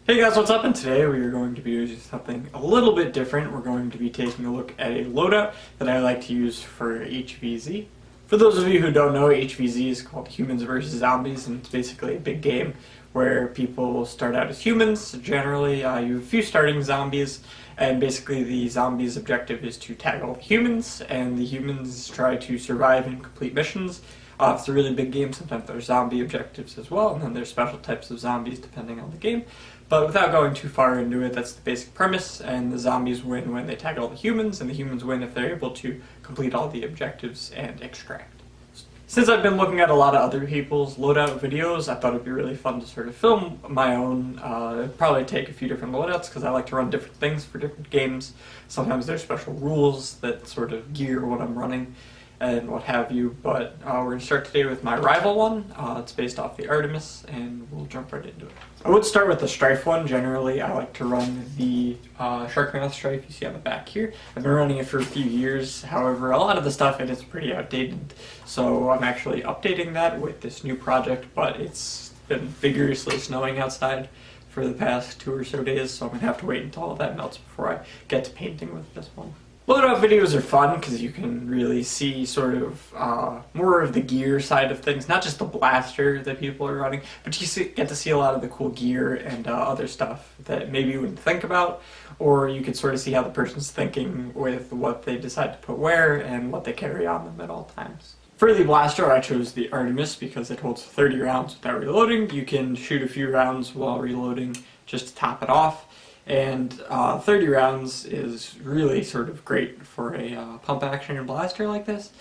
Hey guys, what's up? And today we are going to be using something a little bit different. We're going to be taking a look at a loadout that I like to use for HvZ. For those of you who don't know, HvZ is called Humans vs. Zombies, and it's basically a big game where people start out as humans. Generally, you have a few starting zombies, and basically the zombies' objective is to tag all the humans, and the humans try to survive and complete missions. It's a really big game. Sometimes there's zombie objectives as well, and then there's special types of zombies depending on the game. But without going too far into it, that's the basic premise, and the zombies win when they tag all the humans, and the humans win if they're able to complete all the objectives and extract. Since I've been looking at a lot of other people's loadout videos, I thought it'd be really fun to sort of film my own. Probably take a few different loadouts, because I like to run different things for different games. Sometimes there's special rules that sort of gear what I'm running and what have you, but we're going to start today with my rival one. It's based off the Artemis, and we'll jump right into it. I would start with the Strife one. Generally, I like to run the Sharkmouth Strife you see on the back here. I've been running it for a few years, however, a lot of the stuff in it's pretty outdated, so I'm actually updating that with this new project, but it's been vigorously snowing outside for the past 2 or so days, so I'm going to have to wait until all that melts before I get to painting with this one. Loadout videos are fun because you can really see sort of more of the gear side of things, not just the blaster that people are running, but you get to see a lot of the cool gear and other stuff that maybe you wouldn't think about, or you could sort of see how the person's thinking with what they decide to put where and what they carry on them at all times. For the blaster, I chose the Artemis because it holds 30 rounds without reloading. You can shoot a few rounds while reloading just to top it off. And 30 rounds is really sort of great for a pump action blaster like this.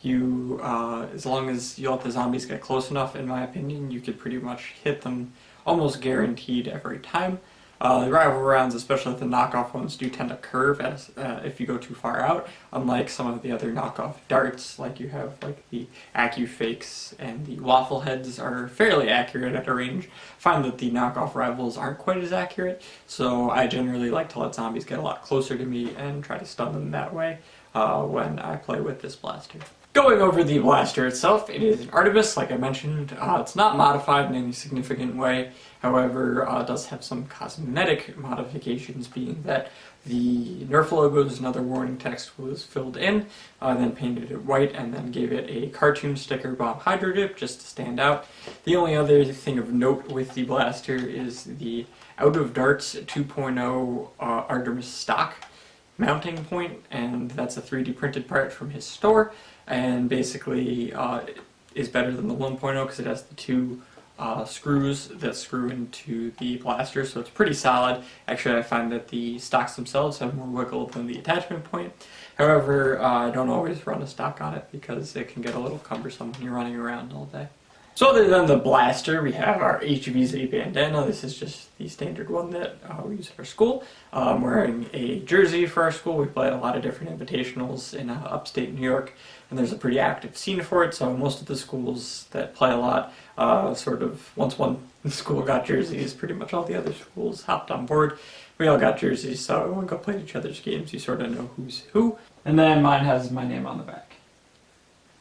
You, as long as you let the zombies get close enough, in my opinion, you could pretty much hit them almost guaranteed every time. The rival rounds, especially the knockoff ones, do tend to curve as if you go too far out, unlike some of the other knockoff darts, like you have like the AccuFakes and the Waffle Heads are fairly accurate at a range. I find that the knockoff rivals aren't quite as accurate, so I generally like to let zombies get a lot closer to me and try to stun them that way when I play with this blaster. Going over the blaster itself, it is an Artemis, like I mentioned. It's not modified in any significant way, however, it does have some cosmetic modifications, being that the Nerf logos and other warning text was filled in, then painted it white, and then gave it a cartoon sticker bomb hydro dip just to stand out. The only other thing of note with the blaster is the Out of Darts 2.0 Artemis stock mounting point, and that's a 3D printed part from his store, and basically is better than the 1.0 because it has the two screws that screw into the blaster, so it's pretty solid. Actually, I find that the stocks themselves have more wiggle than the attachment point. However, I don't always run a stock on it because it can get a little cumbersome when you're running around all day. So other than the blaster, we have our HvZ bandana. This is just the standard one that we use at our school. I'm wearing a jersey for our school. We play a lot of different invitationals in upstate New York, and there's a pretty active scene for it, so most of the schools that play a lot, sort of, once one school got jerseys, pretty much all the other schools hopped on board. We all got jerseys, so when we go play each other's games, you sort of know who's who. And then mine has my name on the back.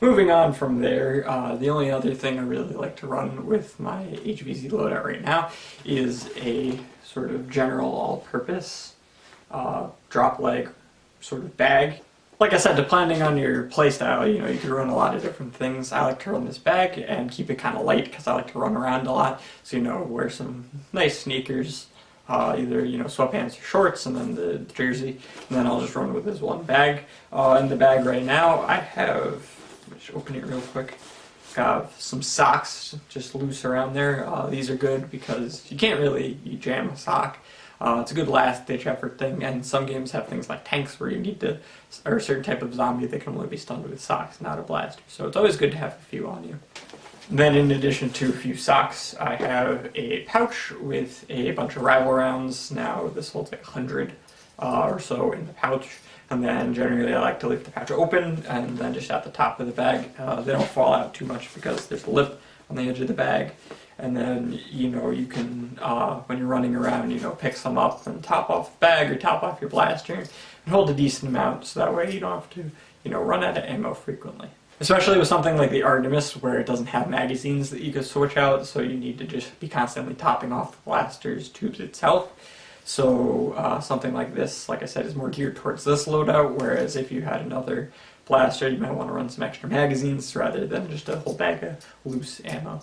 Moving on from there, the only other thing I really like to run with my HvZ loadout right now is a sort of general all-purpose drop leg sort of bag. Like I said, depending on your playstyle, you can run a lot of different things. I like to run this bag and keep it kind of light because I like to run around a lot. So, wear some nice sneakers, either, sweatpants or shorts, and then the jersey. And then I'll just run with this one bag. In the bag right now, I have... Just open it real quick. Got some socks just loose around there. These are good because you can't really jam a sock. It's a good last-ditch effort thing, and some games have things like tanks where you need to, or a certain type of zombie that can only be stunned with socks, not a blaster. So it's always good to have a few on you. Then in addition to a few socks, I have a pouch with a bunch of rival rounds. Now this holds like 100 or so in the pouch. And then generally I like to leave the pouch open and then just at the top of the bag. They don't fall out too much because there's a lip on the edge of the bag. And then, you can, when you're running around, pick some up and top off the bag or top off your blaster and hold a decent amount so that way you don't have to, run out of ammo frequently. Especially with something like the Artemis, where it doesn't have magazines that you can switch out, so you need to just be constantly topping off the blaster's tubes itself. So something like this, like I said, is more geared towards this loadout, whereas if you had another blaster, you might want to run some extra magazines rather than just a whole bag of loose ammo.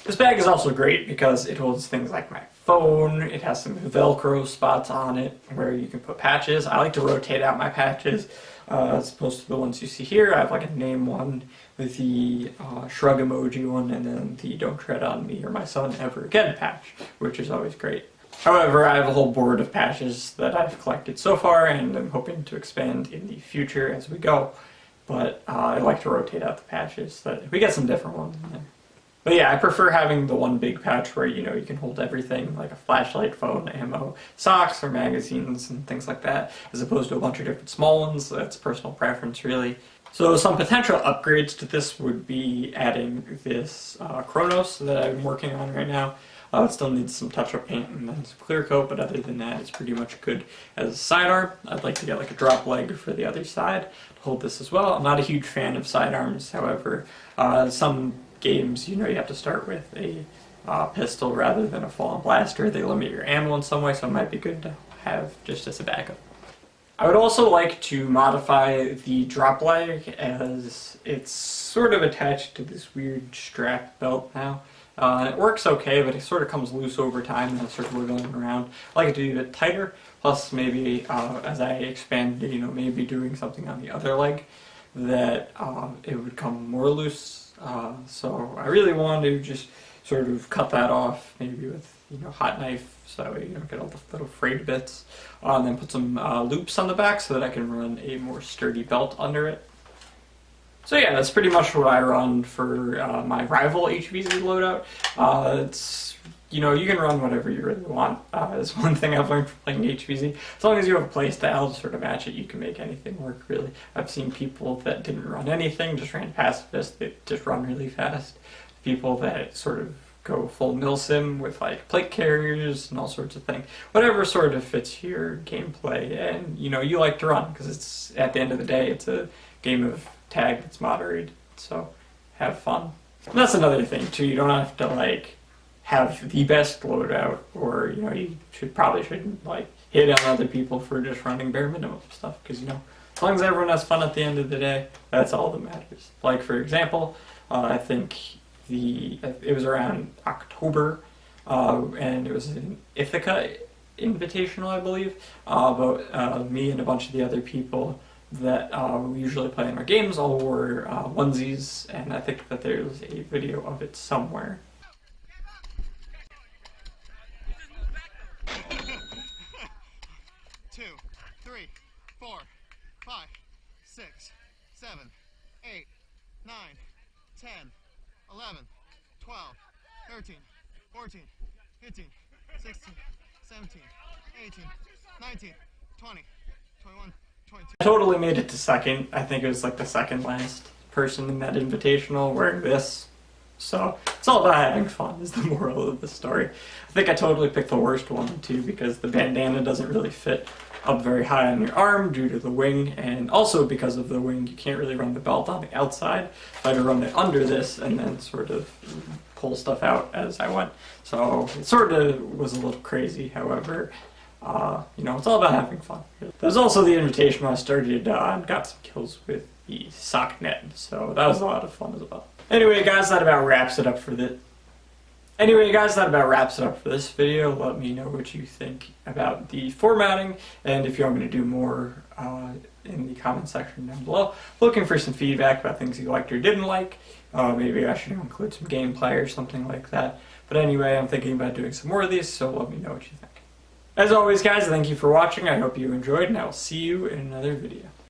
This bag is also great because it holds things like my phone. It has some Velcro spots on it where you can put patches. I like to rotate out my patches as opposed to the ones you see here. I have like a name one, the shrug emoji one, and then the don't tread on me or my son ever again patch, which is always great. However, I have a whole board of patches that I've collected so far, and I'm hoping to expand in the future as we go. But I like to rotate out the patches so that we get some different ones in there. But yeah, I prefer having the one big pouch where, you know, you can hold everything, like a flashlight, phone, ammo, socks, or magazines, and things like that, as opposed to a bunch of different small ones. That's personal preference, really. So some potential upgrades to this would be adding this Chronos that I'm working on right now. It still needs some touch-up paint and then some clear coat, but other than that, it's pretty much good as a sidearm. I'd like to get like a drop leg for the other side to hold this as well. I'm not a huge fan of sidearms, however, some games, you know, you have to start with a pistol rather than a full-on blaster. They limit your ammo in some way, so it might be good to have just as a backup. I would also like to modify the drop leg, as it's sort of attached to this weird strap belt now. It works okay, but it sort of comes loose over time and it's sort of wiggling around. I like it to be a bit tighter, plus maybe as I expand, you know, maybe doing something on the other leg that it would come more loose. So I really want to just sort of cut that off, maybe with, you know, hot knife, so that way you don't get all the little frayed bits. And then put some loops on the back so that I can run a more sturdy belt under it. So yeah, that's pretty much what I run for my rival HvZ loadout. It's, you know, you can run whatever you really want. It's one thing I've learned from playing HvZ. As long as you have a playstyle to sort of match it, you can make anything work, really. I've seen people that didn't run anything, just ran pacifist, they just run really fast. People that sort of go full milsim with like plate carriers and all sorts of things. Whatever sort of fits your gameplay and, you know, you like to run, because it's, at the end of the day, it's a game of tag that's moderated, so have fun. And that's another thing too, you don't have to like have the best loadout, or, you know, you probably shouldn't like hit on other people for just running bare minimum stuff, because, you know, as long as everyone has fun at the end of the day, that's all that matters. Like, for example, I think it was around October, and it was an Ithaca Invitational, I believe, but me and a bunch of the other people that we usually play in our games all wore onesies, and I think that there's a video of it somewhere. 2, 3, 4, 5, 6, 7, 8, 9, 10, 11, 12, 13, 14, 15, 16, 17, 18, 19, 20, 21, 22. I totally made it to second. I think it was like the second last person in that invitational wearing this. So it's all about having fun is the moral of the story. I think I totally picked the worst one too, because the bandana doesn't really fit up very high on your arm due to the wing, and also because of the wing you can't really run the belt on the outside. I had to run it under this and then sort of pull stuff out as I went. So it sort of was a little crazy, however, you know, it's all about having fun. There's also the invitation I started and got some kills with the sock net, so that was a lot of fun as well. Anyway, guys, that about wraps it up for this. Video. Let me know what you think about the formatting, and if you want me to do more in the comment section down below. Looking for some feedback about things you liked or didn't like. Maybe I should include some gameplay or something like that. But anyway, I'm thinking about doing some more of these, so let me know what you think. As always, guys, thank you for watching. I hope you enjoyed, and I will see you in another video.